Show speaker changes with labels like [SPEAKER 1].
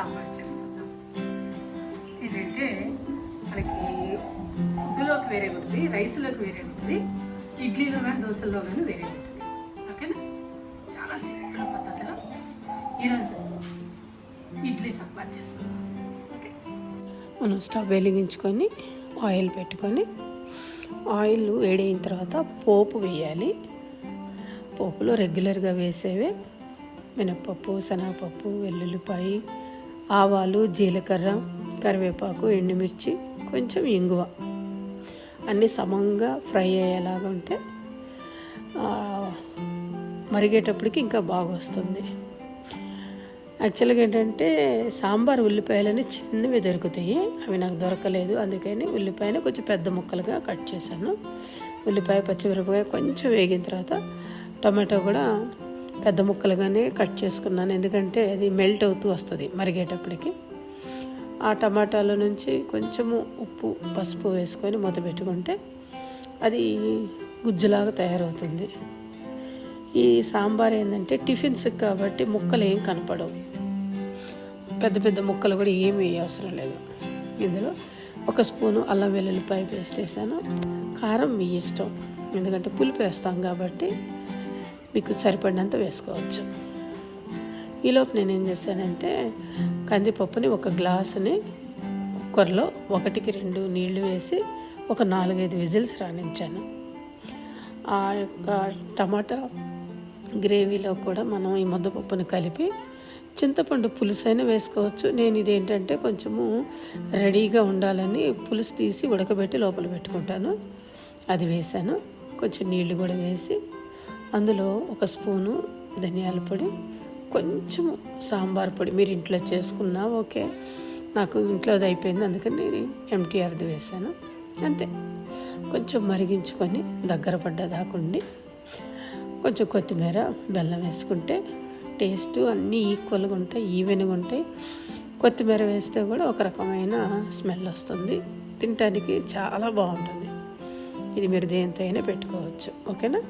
[SPEAKER 1] సాంబార్ చేసుకుందాం. ఏంటంటే మనకి ఫుడ్లోకి వేరే ఉంటుంది, రైస్లోకి వేరే ఉంటుంది, ఇడ్లీలో కానీ దోశల్లో కానీ వేరే ఉంటుంది. ఓకేనా? చాలా సింపుల్ పద్ధతిలో ఈరోజు ఇడ్లీ సాంబార్ చేసుకుందాం. ఓకే, మనం స్టవ్ వెలిగించుకొని ఆయిల్ పెట్టుకొని ఆయిల్ వేడైన తర్వాత పోపు వేయాలి. పోపులో రెగ్యులర్గా వేసేవే మినప్పప్పు, శనగపప్పు, వెల్లుల్లిపాయి, ఆవాలు, జీలకర్ర, కరివేపాకు, ఎండుమిర్చి, కొంచెం ఇంగువ అన్నీ సమంగా ఫ్రై అయ్యేలాగా ఉంటే మరిగేటప్పటికి ఇంకా బాగా వస్తుంది. యాక్చువల్గా ఏంటంటే సాంబార్ ఉల్లిపాయలని చిన్నవి దొరుకుతాయి, అవి నాకు దొరకలేదు. అందుకని ఉల్లిపాయని కొంచెం పెద్ద ముక్కలుగా కట్ చేశాను. ఉల్లిపాయ, పచ్చిమిరపకాయ కొంచెం వేగిన తర్వాత టమాటో కూడా పెద్ద ముక్కలుగానే కట్ చేసుకున్నాను, ఎందుకంటే అది మెల్ట్ అవుతూ వస్తుంది మరిగేటప్పటికి. ఆ టమాటాల నుంచి కొంచెము ఉప్పు, పసుపు వేసుకొని మూత పెట్టుకుంటే అది గుజ్జులాగా తయారవుతుంది. ఈ సాంబార్ ఏంటంటే టిఫిన్స్కి కాబట్టి ముక్కలు ఏం కనపడవు, పెద్ద పెద్ద ముక్కలు కూడా ఏమీ అవసరం లేదు. ఇందులో 1 స్పూను అల్లం వెల్లుల్లిపాయ పేస్ట్ వేసాను. కారం మీ ఇష్టం, ఎందుకంటే పులుపు వేస్తాం కాబట్టి మీకు సరిపడినంత వేసుకోవచ్చు. ఈలోపు నేనేం చేశానంటే కందిపప్పుని 1 గ్లాసుని కుక్కర్లో 1కి 2 నీళ్లు వేసి ఒక 4-5 విజిల్స్ రానించాను. ఆ యొక్క టమాటా గ్రేవీలో కూడా మనం ఈ ముద్దపప్పుని కలిపి చింతపండు పులుసు అయినా వేసుకోవచ్చు. నేను ఇదేంటంటే కొంచెము రెడీగా ఉండాలని పులుసు తీసి ఉడకబెట్టి లోపల పెట్టుకుంటాను, అది వేసాను. కొంచెం నీళ్లు కూడా వేసి అందులో 1 స్పూను ధనియాల పొడి, కొంచెము సాంబార్ పొడి మీరు ఇంట్లో చేసుకున్నా ఓకే, నాకు ఇంట్లోది అయిపోయింది అందుకని ఎంటీఆర్ది వేసాను. అంతే, కొంచెం మరిగించుకొని దగ్గర పడ్డదాకుండి కొంచెం కొత్తిమీర, బెల్లం వేసుకుంటే టేస్ట్ అన్నీ ఈక్వల్గా ఉంటాయి, ఈవెన్గా ఉంటాయి. కొత్తిమీర వేస్తే కూడా ఒక రకమైన స్మెల్ వస్తుంది, తినటానికి చాలా బాగుంటుంది. ఇది మీరు దేనితో అయినా పెట్టుకోవచ్చు. ఓకేనా?